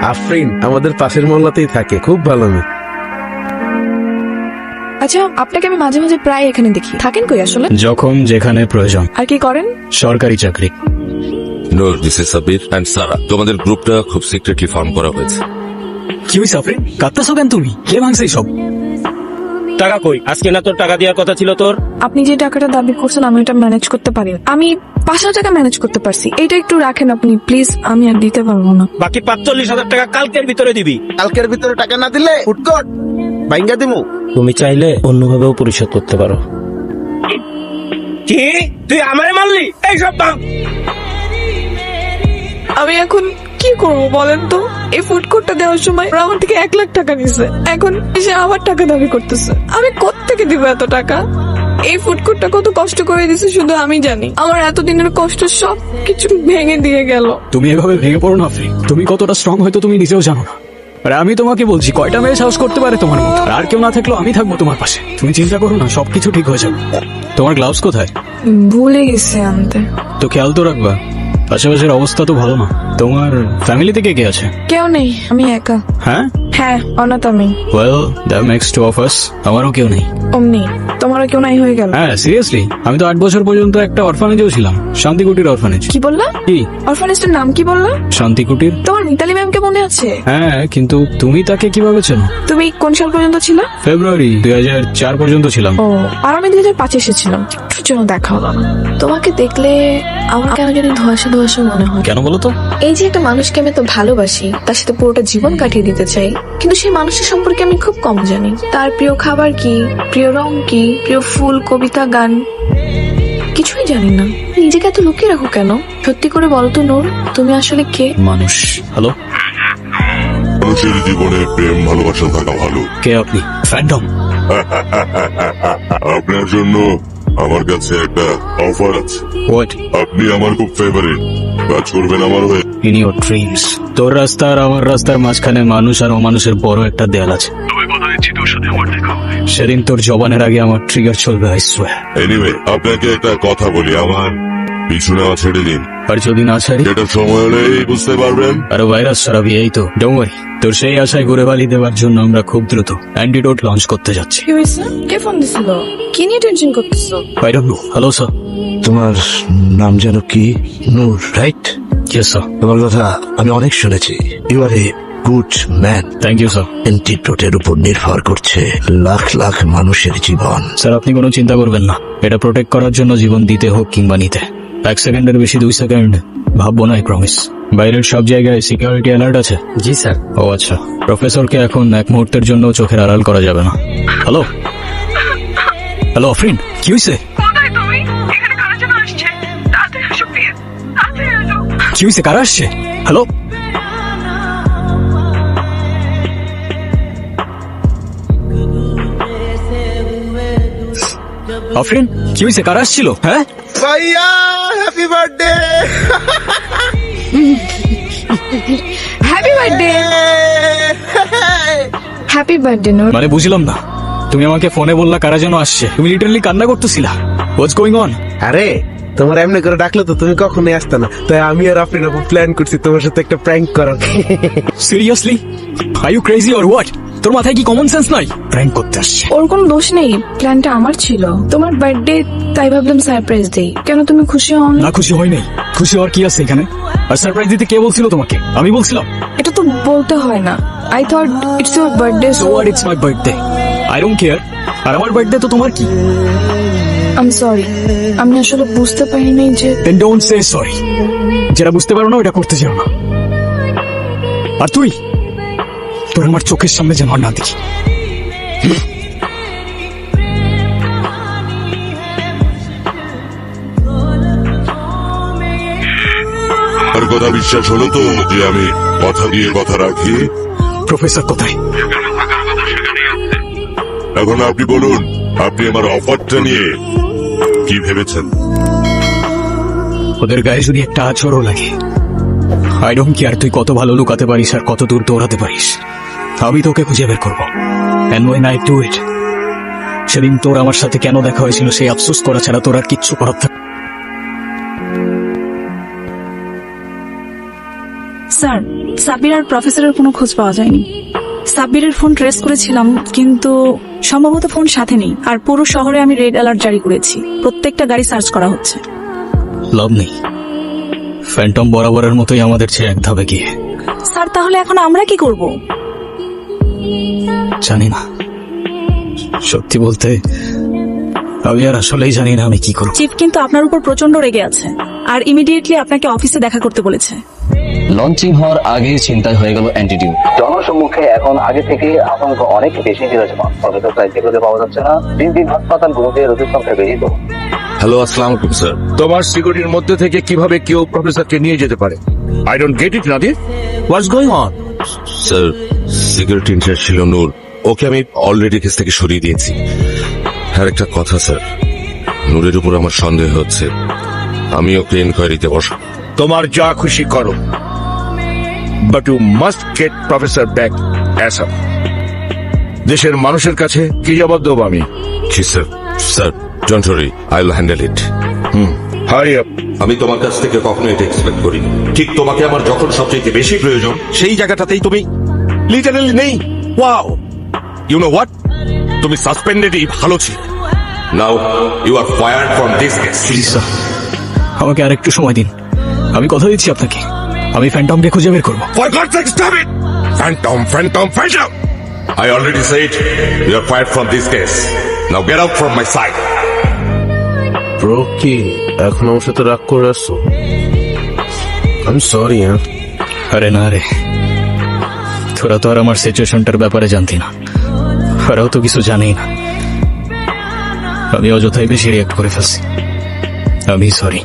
আফরিন আমাদের পাশের মহল্লাতেই থাকে, খুব ভালো মেয়ে। আচ্ছা, আপনাকে আমি মাঝে মাঝে প্রায় এখানে দেখি, থাকেন কই আসলে? যখন যেখানে প্রয়োজন। আর কি করেন? সরকারি চাকরি। নূর, দিস ইজ সাবির এন্ড সারা। তোমাদের গ্রুপটা খুব সিক্রেটলি ফর্ম করা হয়েছে। কি হয়েছে আফরিন? কাঁদতেছো কেন তুমি? কে ভাঙছে সব? টাকা কই? আজকে না তোর টাকা দেওয়ার কথা ছিল তোর? আপনি যে টাকাটা দাবি করছেন আমি এটা ম্যানেজ করতে পারি না। আমি 5,000 টাকা ম্যানেজ করতে পারছি, এইটা একটু রাখেন আপনি প্লিজ, আমি আর দিতে পারবো না। বাকি 45,000 টাকা কালকের ভিতরে দিবি। কালকের ভিতরে টাকা না দিলে ফুটকট ভাঙ্গা দিমু। তুমি চাইলে অন্যভাবেও পরিশোধ করতে পারো। কি তুই আমারে মারলি? এই সব দাম। আমি এখন কি করবো বলেন তো? এই ফুড কোর্টটা দেওয়ার সময় ওরা আমার থেকে 1 লাখ টাকা নিছে, এখন এসে আবার টাকা দাবি করতেছে। আমি কোত্থেকে দিব এত টাকা? এই ফুড কোর্টটা কত কষ্ট করে দিছে শুধু আমি জানি। আমার এতদিনের কষ্ট সব কিছু ভেঙে দিয়ে গেল। তুমি এভাবে ভেঙে পড়ো না আফরিন, তুমি কতটা স্ট্রং হয়তো তুমি নিজেও জানো না। আর আমি তোমাকে বলছি, কয়টা মেয়ে সাহস করতে পারে তোমার মতো? আর কেউ না থাকলেও আমি থাকবো তোমার পাশে। তুমি চিন্তা করো না, সবকিছু ঠিক হয়ে যাবে। তোমার গ্লাভস কোথায়? ভুলে গেছে আনতে। তো খেয়াল তো রাখবা, আশেপাশের অবস্থা তো ভালো না। তোমার ফ্যামিলিতে কে কে আছে? কেউ নেই, আমি একা। হ্যাঁ, হ্যাঁ, অনাথ আমি। Well that makes two of us. আমারও কেউ নেই। অমনি তোমারও কেউ নাই হয়ে গেল? হ্যাঁ সিরিয়াসলি, আমি তো 8 বছর পর্যন্ত একটা অরফানেজেও ছিলাম, শান্তিকুটির অরফানেজ। কি বললা? কি? অরফানেজটার নাম কি বললা? শান্তিকুটির। তোমার মিতালি ম্যামকে মনে আছে? হ্যাঁ, কিন্তু তুমি তাকে কিভাবে চেনো? তুমি কোন সাল পর্যন্ত ছিলা? ফেব্রুয়ারি 2004 পর্যন্ত ছিলাম। ও, আর আমি 2005 এসেছিলাম। একটুর জন্য দেখা হলো না। তোমাকে দেখলে আমার কেন জানি ধোঁয়াশা ধোঁয়াশা মনে হয়। কেন বলো তো? এই যে একটা মানুষকে আমি তো ভালোবাসি, তার সাথে পুরোটা জীবন কাটিয়ে দিতে চাই, কিন্তু সেই মানুষের সম্পর্কে আমি খুব কম জানি। তার প্রিয় খাবার কি, প্রিয় রং কি, প্রিয় ফুল, কবিতা, গান কিছুই জানি না। নিজেকে এত লুকিয়ে রাখো কেন? সত্যি করে বলো তো নূর, তুমি আসলে কে? মানুষ। হ্যালো, মানুষের জীবনে প্রেম ভালোবাসা থাকা ভালো। কে আপনি? ফ্যান্টম? আপনার জন্য আমার কাছে একটা অফার আছে। হোয়াট? আপনি আমার খুব ফেভারিট, কাজ করবেন আমার হয়ে। In your dreams. তোর রাস্তা আর আমার রাস্তার মাঝখানে মানুষ আর অমানুষের বড় একটা দেয়াল আছে। সেদিন তোর জবানের আগে আমার ট্রিগার চলবে, আই সোয়্যার। এনিওয়ে, আপনাকে একটা কথা বলি, আমার পিছু নেওয়া ছেড়ে দিন। আর যদি না ছাড়ি? যেটা সময় হলেই বুঝতে পারবেন। আরো ভাইরাস ছড়াবি, এই তো। ডোন্ট ওয়ারি, তোর সেই আশায় ঘুরে বালি দেওয়ার জন্য আমরা খুব দ্রুত অ্যান্টিডোট লঞ্চ করতে যাচ্ছি। কি হয়েছে? কে ফোন দিছিল? কি নিয়ে টেনশন করতেছো? I don't know. Hello sir. তোমার নাম যেন কি? নূর, রাইট? Yes sir. তোমার কথা আমি অনেক শুনেছি। You are a good man. Thank you sir. অ্যান্টিডোটের উপর নির্ভর করছে লাখ লাখ মানুষের জীবন। স্যার আপনি কোনো চিন্তা করবেন না, এটা প্রোটেক্ট করার জন্য জীবন দিতে হোক কিংবা নিতে 1 সেকেন্ডের বেশি 2 সেকেন্ড ভাববো না, আই প্রমিস। বাইরের সব জায়গায় সিকিউরিটি অ্যালার্ট আছে? জি স্যার। ও আচ্ছা, প্রফেসরকে এখন 1 মুহূর্তের জন্য চোখের আড়াল করা যাবে না। হ্যালো হ্যালো আফরিন, কি হয়েছে? কি হয়েছে? কারা আসছে? হ্যালো আফরিন, কি হয়েছে? কারা আসছিল? হ্যাঁ ভাইয়া happy birthday. Happy birthday. Happy birthday Noor. মানে বুঝলাম না, তুমি আমাকে ফোনে বললা কারা যেন আসছে, তুমি লিটারালি কান্না করতেছিলা। হোয়াটস গোয়িং অন? আরে তোমার এমনি করে ডাকলে তো তুমি কখনোই আসতে না, তাই আমি আর আফরিন আপু প্ল্যান করছি তোমার সাথে একটা প্র্যাঙ্ক করার। Seriously? Are you crazy or what? তোর মাথায় কি কমন সেন্স নাই? প্র্যাঙ্ক করতে আসছে। ওর কোনো দোষ নেই, প্ল্যানটা আমার ছিল। তোমার বার্থডে, তাই ভাবলাম সারপ্রাইজ দেই। কেন তুমি খুশি হও না? না খুশি হয় নাই, খুশি হওয়ার কি আছে এখানে? আর সারপ্রাইজ দিতে কে বলছিল তোমাকে? আমি বলছিলাম? এটা তো বলতে হয় না। I thought it's your birthday, so what, it's my birthday, I don't care. আর আমার বার্থডে তো তোমার কি? আই এম সরি, আমি আসলে বুঝতে পারি নাই যে। Then don't say sorry. যেটা বুঝতে পারো না ওটা করতে চাও না। আর তুই, তোর আমার চোখের সামনে যেন আর না দেখি। আর কথা বিশ্বাস হলো তো যে আমি কথা দিয়ে কথা রাখি? প্রফেসর কোথায়? এখন আপনি বলুন, আপনি আমার অফারটা নিয়ে কি ভেবেছেন? ওদের গায়ে যদি একটা আছরও লাগে, আই ডোন্ট কেয়ার তুই কত ভালো লুকাতে পারিস আর কত দূর দৌড়াতে পারিস, আমি তোকে খুঁজে বের করবো। And when I do it, সেদিন তোর আমার সাথে কেন দেখা হয়েছিল সেই আফসোস করা ছাড়া তোর আর কিচ্ছু করার থাকবে। স্যার, সাব্বির আর প্রফেসরের কোনো খোঁজ পাওয়া যায়নি। সাব্বিরের ফোন ট্রেস করেছিলাম, কিন্তু সম্ভবত ফোন সাথে নেই। আর পুরো শহরে আমি রেড অ্যালার্ট জারি করেছি, প্রত্যেকটা গাড়ি সার্চ করা হচ্ছে। লাভ নেই, ফ্যান্টম বরাবরের মতোই আমাদের চেয়ে এক ধাপে গিয়ে। স্যার, তাহলে এখন আমরা কি করব? জানি না, সত্যি বলতে আমি আর আসলেই জানি না আমি কি করব। চিফ কিন্তু আপনার উপর প্রচন্ড রেগে আছে, আর ইমিডিয়েটলি আপনাকে অফিসে দেখা করতে বলেছে। লঞ্চিং হওয়ার আগে চিন্তায় হয়ে গেল অ্যান্টিটিউড। জনসম্মুখে এখন আগে থেকে আতঙ্ক অনেক বেশি বিরাজমান। প্রফেসর সাইড থেকে পাওয়া যাচ্ছে না, দিন দিন হাসপাতালগুলোতে রোগীর সংখ্যা বেড়েই তো। হ্যালো, আসসালামু আলাইকুম স্যার। তোমার সিকিউরিটির মধ্যে থেকে কিভাবে কেউ প্রফেসরকে নিয়ে যেতে পারে? I don't get it, Nadir. What's going on? Sir, security incharge ছিল নূর, ওকে আমি অলরেডি কেস থেকে সরিয়ে দিয়েছি। আর একটা কথা স্যার, নূরের উপর আমার সন্দেহ হচ্ছে, আমি ওকে ইনকোয়ারিতে বসাবো। তোমার যা খুশি করো, but you must get professor back asap. দেশের মানুষের কাছে কি জবাব দেবো আমি? জি sir. Sir, don't worry, I will handle it. Hurry up. আমি তোমার কাছ থেকে কখনো এটা এক্সপেক্ট করিনি। ঠিক তোমাকে আমার যখন সবচেয়ে বেশি প্রয়োজন, সেই জায়গাটাতেই তুমি লিটারালি নেই। ওয়াও, ইউ নো হোয়াট, তুমি সাসপেন্ডেডই ভালো ছিল। Now you are fired from this case. Please sir, আমাকে আরেকটু সময় দিন। আমি কথা দিচ্ছি আপনাকে, আমি ফ্যান্টমকে খুঁজে বের করবো। For God's sake, stop it! Phantom, phantom, phantom! I already said you are fired from this case. Now get out from my sight. Bro, কি এখন আমার সাথে রাগ করে আসছো? আমি সরি। হ্যাঁ, আরে না রে, তোরা তো আর আমার সিচুয়েশনটার ব্যাপারে জানতি না, ওরাও তো কিছু জানেই না। আমি অযথাই বেশি রিয়াক্ট করে ফেলছি, আমি সরি।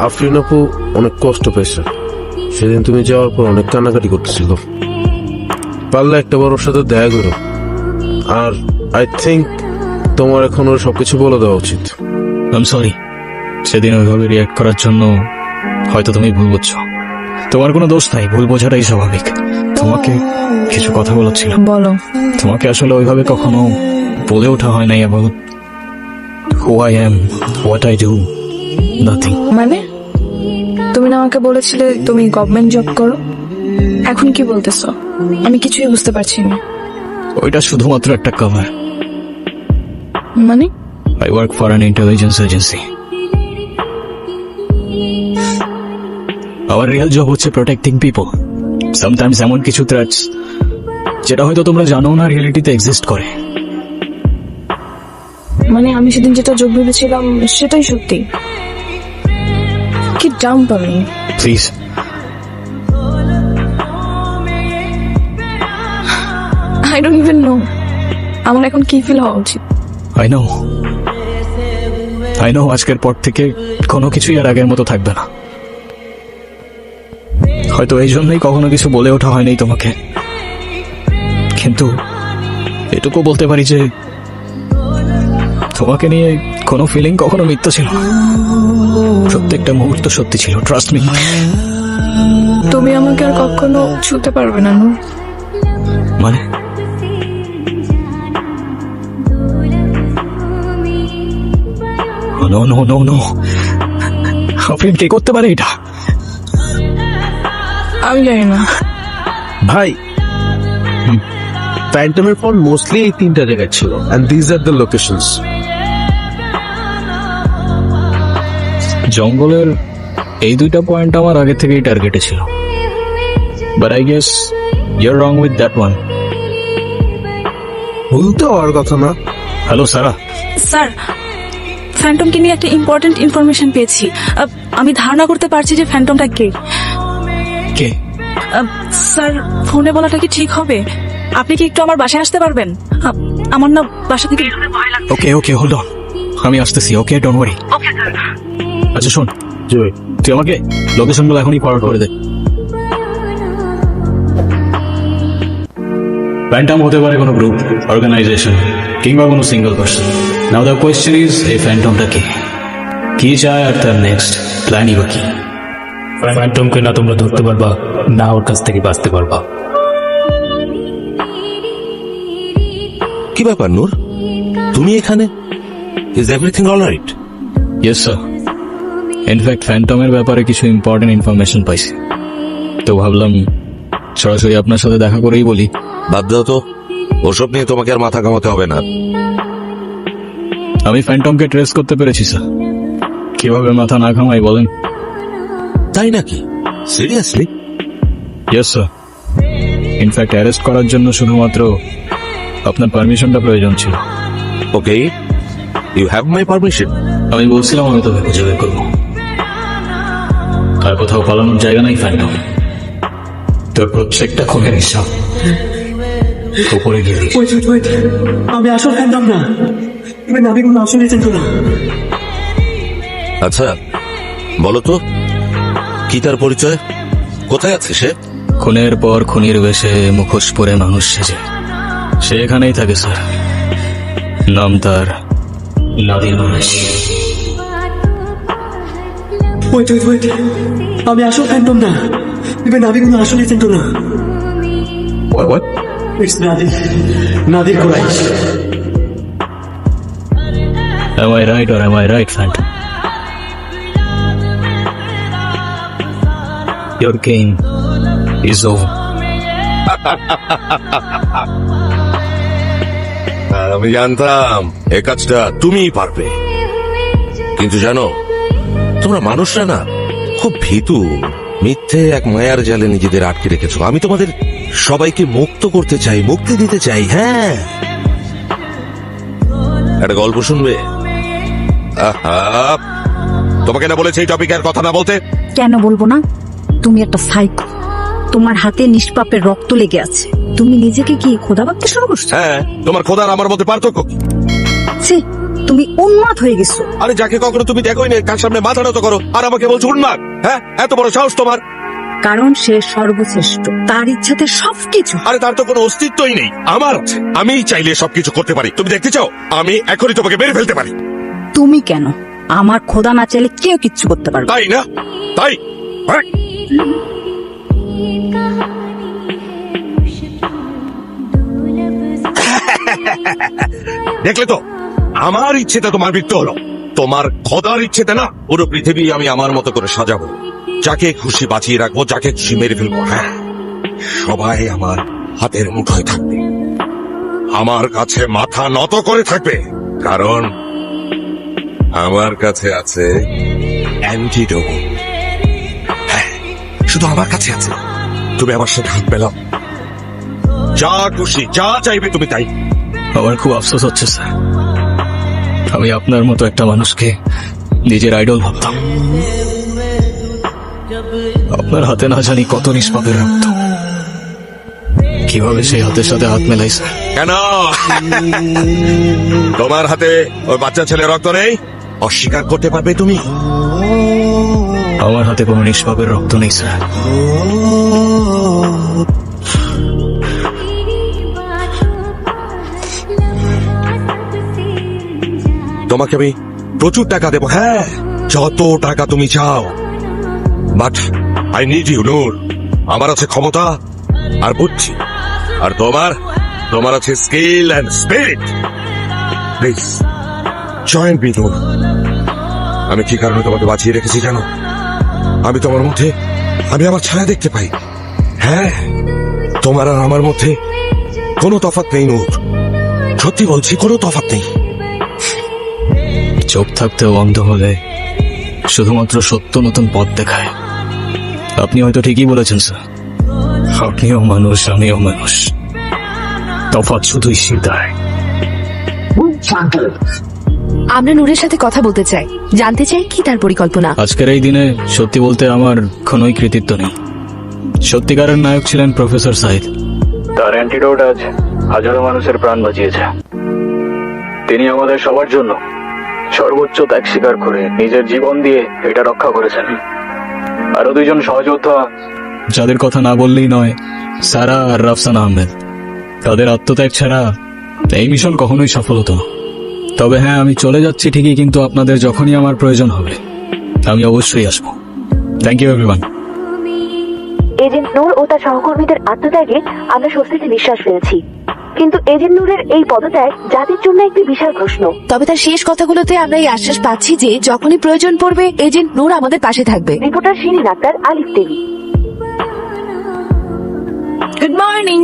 আফরিন আপু অনেক কষ্ট পেয়েছে। সেদিন তুমি যাওয়ার পর অনেক কান্নাকাটি করতেছিল। পারলে একটা বার ওর সাথে দেখা করো। আর আই থিঙ্ক তোমার এখন ওর সবকিছু বলে দেওয়া উচিত। আই সরি, সেদিন ওইভাবে রিয়াক্ট করার জন্য হয়তো তুমি ভুল বুঝছো। তোমার কোনো দোষ নাই, ভুল বোঝাটাই স্বাভাবিক। তোমাকে কিছু কথা বলার ছিল। বলো। তোমাকে আসলে ওইভাবে কখনো বলে ওঠা হয় নাই about who I am, what I do, nothing. মানে তুমি না আমাকে বলেছিলে তুমি গভর্নমেন্ট জব করো, এখন কি বলতেছো? আমি কিছুই বুঝতে পারছি না। ওইটা শুধুমাত্র একটা কভার। মানে I work for an intelligence agency. Our real job হচ্ছে protecting people. Sometimes এমন কিছু threats যেটা হয়তো তোমরা জানো না রিয়েলিটিতে এক্সিস্ট করে। মানে আমি সেদিন যেটা যোগ ভেবেছিলাম সেটাই সত্যি? কি ডাম্প আমি। Please, I don't even know আমার এখন কি ফিল হওয়া উচিত। I know আজকের পর থেকে কোনো কিছুই আর আগের মতো থাকবে না। হয়তো এই জন্যই কখনো কিছু বলে ওঠা হয়নি তোমাকে, কিন্তু এটুকু বলতে পারি যে তোমাকে নিয়ে কোনো ফিলিং কখনো মিথ্যা ছিল না। প্রত্যেকটা মুহূর্ত সত্যি ছিল, ট্রাস্ট মি। তুমি আমাকে আর কখনো ছুতে পারবে না নূর। মানে no no no no, Afreen কে করতে পারে এটা? আমি জানি না ভাই, ফ্যান্টমের ফোন মোস্টলি এই 3টা জায়গায় ছিল, and this are the locations. জঙ্গলের এই 2টা পয়েন্ট আমার আগে থেকেই টার্গেটে ছিল, but I guess your wrong with that one. ভুল তো হওয়ার কথা না। হ্যালো সারা। স্যার, ফ্যান্টমকে নিয়ে একটা ইম্পর্টেন্ট ইনফরমেশন পেয়েছি। আমি ধারণা করতে পারছি যে ফ্যান্টমটা কে। কে? স্যার, ফোনে বলাটা কি ঠিক হবে? আপনি কি একটু আমার বাসায় আসতে পারবেন? আমার না বাসা থেকে ভয় লাগছে। ওকে ওকে, হোল্ড অন, আমি আসতেছি। ওকে, ডোন্ট ওয়ারি। Okay sir. আচ্ছা শোন, জি, তুই আমাকে লোকেশনগুলো এখনই ফরওয়ার্ড করে দে। ফ্যান্টম হতে পারে কোনো গ্রুপ, অর্গানাইজেশন কিংবা কোনো single person. Now the question is, এই ফ্যান্টমটা কে, কি চায়, আর তার নেক্সট প্ল্যানই বা কি? ফ্যান্টমকে না তোমরা ধরতে পারবা, না ওর কাছ থেকে বাঁচতে পারবা। কি ব্যাপার নূর, তুমি এখানে? Is everything alright? Yes sir, in fact ফ্যান্টমের ব্যাপারে কিছু ইম্পর্টেন্ট ইনফরমেশন পাইছি। তো ভাবলাম সরাসরি আপনার সাথে দেখা করেই বলি। বাদ দাও তো, ওসব নিয়ে তোমাকে আর মাথা ঘামাতে হবে না। আমি ফ্যান্টমকে ট্রেস করতে পেরেছি স্যার। কিভাবে মাথা না ঘামাই বলেন? তাই নাকি? Seriously? Yes sir. In fact arrest করার জন্য শুধুমাত্র আপনার পারমিশনটা প্রয়োজন ছিল। ওকে, ইউ হ্যাভ মাই পারমিশন। আমি বলছিলাম আমি তোকে খুঁজে বের করবো। আর কোথাও পালানোর জায়গা নাই ফ্যান্টম। তোর প্রত্যেকটা খুনের হিসাব উপরে গিয়ে দিস। আমি আসল ফ্যান্টম না, এবার নাবি কোনো আসল এজেন্ট না। আচ্ছা বলো তো, কি তার পরিচয়? কোথায় আছে সে? খুনের পর খুনির বেশে মুখোশ পরে মানুষ সেজে সে এখানেই থাকে স্যার। নাম তার নাদির মানুষ। ওয়েট, আমি আসল ফ্যান্টম না, এবার নাবি কোনো আসল এজেন্ট না। It's Nadir Quraish. Am I right or am I right, Phantom? Your game is over. আমি জানতাম এ কাজটা তুমিই পারবে, কিন্তু জানো তোমরা মানুষরা না খুব ভীতু। মিথ্যে এক মায়ার জালে নিজেদের আটকে রেখেছো। আমি তোমাদের সবাইকে মুক্ত করতে চাই, মুক্তি দিতে চাই। হ্যাঁ, একটা গল্প শুনবে? আহা, তোমাকে না বলেছে এই টপিকে আর কথা না বলতে? কেন বলবো না? তুমি একটা সাইকো, তোমার হাতে নিষ্পাপের রক্ত লেগে আছে। তুমি নিজেকে কি খোদা ভাবতে শুরু করছো? হ্যাঁ, তোমার খোদার আমার মধ্যে পার্থক্য কি? ছি, তুমি উন্মাদ হয়ে গেছো। আরে যাকে কখনো তুমি দেখোই না তার সামনে মাথা নত করো আর আমাকে বলছো উন্মাদ? হ্যাঁ, এত বড় সাহস তোমার? কারণ সে সর্বশ্রেষ্ঠ, তার ইচ্ছাতে সবকিছু। আরে তার তো কোনো অস্তিত্বই নেই, আমার আছে। আমি চাইলে সবকিছু করতে পারি। তুমি দেখতে চাও? আমি এখনই তোমাকে মেরে ফেলতে পারি। তুমি কেন? আমার খোদা না চাইলে কেউ কিচ্ছু করতে পারবে। তাই না? তাই হ্যাঁ? দেখলে তো, আমার ইচ্ছেতে তোমার মৃত্যু হলো। তোমার খোদার ইচ্ছেতে না, পুরো পৃথিবী আমি আমার মতো করে সাজাবো। যাকে খুশি বাঁচিয়ে রাখবো, যাকে খুশি মেরে ফেলবো। হ্যাঁ, সবাই আমার হাতের মুঠোয় থাকবে, আমার কাছে মাথা নত করে থাকবে, কারণ আমার কাছে আছে অ্যান্টিডোট। হ্যাঁ, শুধু আমার কাছে আছে। তুমি আমার সাথে হাত মেলাও, যা খুশি যা চাইবে তুমি তাই। আমার খুব আফসোস হচ্ছে স্যার, আমি আপনার মতো একটা মানুষকে নিজের আইডল ভাবতাম। আপনার হাতে না জানি কত নিষ্পাপের রক্ত। কিভাবে সেই হাতের সাথে হাত মেলাই স্যার? কেন তোমার হাতে ওই বাচ্চা ছেলে রক্ত নেই? অস্বীকার করতে পারবে তুমি? আমার হাতে কোনো নিষ্পাপের রক্ত নেই স্যার। তোমাকে আমি প্রচুর টাকা দেবো, হ্যাঁ, যত টাকা তুমি চাও, but I need you Noor. আমার আছে ক্ষমতা আর বুদ্ধি, আর তোমার আছে skill and spirit. Please join me Noor. আমি কি কারণে তোমাকে বাঁচিয়ে রেখেছি জানো? আমি তোমার মধ্যে আমি আমার ছায়া দেখতে পাই। হ্যাঁ, তোমার আর আমার মধ্যে কোনো তফাৎ নেই নূর, সত্যি বলছি, কোনো তফাৎ নেই। চোখ থাকতেও অন্ধ হলে শুধুমাত্র সত্য নতুন পথ দেখায়। আপনি হয়তো ঠিকই বলেছেন স্যার, আপনিও মানুষ আমিও মানুষ, তফাৎ শুধুই সিদ্ধায়। আমরা নূরের সাথে কথা বলতে চাই, জানতে চাই কি তার পরিকল্পনা। আজকের এই দিনে সত্যি বলতে আমার কোনোই কৃতিত্ব নেই। সত্যিকারের নায়ক ছিলেন প্রফেসর সাইদ। তার অ্যান্টিডোট আজ হাজারো মানুষের প্রাণ বাঁচিয়েছে। তিনি আমাদের সবার জন্য সর্বোচ্চ ত্যাগ স্বীকার করে নিজের জীবন দিয়ে এটা রক্ষা করেছেন। আরো দুইজন সহযোদ্ধা যাদের কথা না বললেই নয়, সারা আর রাফসান আহমেদ। তাদের আত্মত্যাগ ছাড়া এই মিশন কখনোই সফল হতো না। তবে হ্যাঁ, আমি চলে যাচ্ছি ঠিকই, কিন্তু আপনাদের যখনই আমার প্রয়োজন হবে আমি অবশ্যই আসবো। Thank you everyone. Agent Noor ও তার সহকর্মীদের আত্মত্যাগে আমরা স্বস্তিতে নিঃশ্বাস ফেলেছি, কিন্তু এজেন্ট নূরের এই পদত্যাগ জাতির জন্য একটি বিশাল প্রশ্ন। তবে তার শেষ কথাগুলোতে আমরা এই আশ্বাস পাচ্ছি যে যখনই প্রয়োজন পড়বে এজেন্ট নূর আমাদের পাশে থাকবে। রিপোর্টার শিরিন আক্তার, আলিফ TV. Good morning.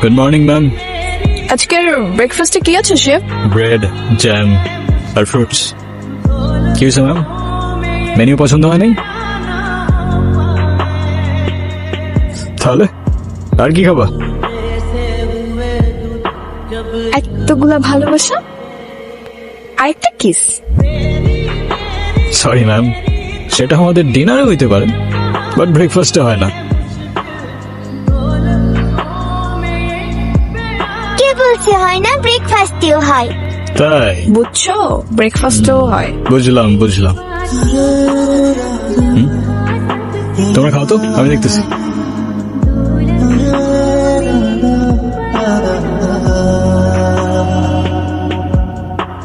Good morning ma'am. আজকের ব্রেকফাস্টে কি আছে শেফ? ব্রেড, জ্যাম আর ফ্রুটস। কি হয়েছে ম্যাম, মেনু পছন্দ হয়নি? তাহলে আর কি খাবা? এতগুলা ভালোবাসা আর একটা কিস। সরি ম্যাম, সেটা আমাদের ডিনারে হইতে পারে, বাট ব্রেকফাস্টে হয় না। কে বলছে হয় না? ব্রেকফাস্টেও হয়। তাই? বুঝছো, ব্রেকফাস্টও হয়। বুঝলাম বুঝলাম। তোমরা খাও তো, আমি দেখতেছি।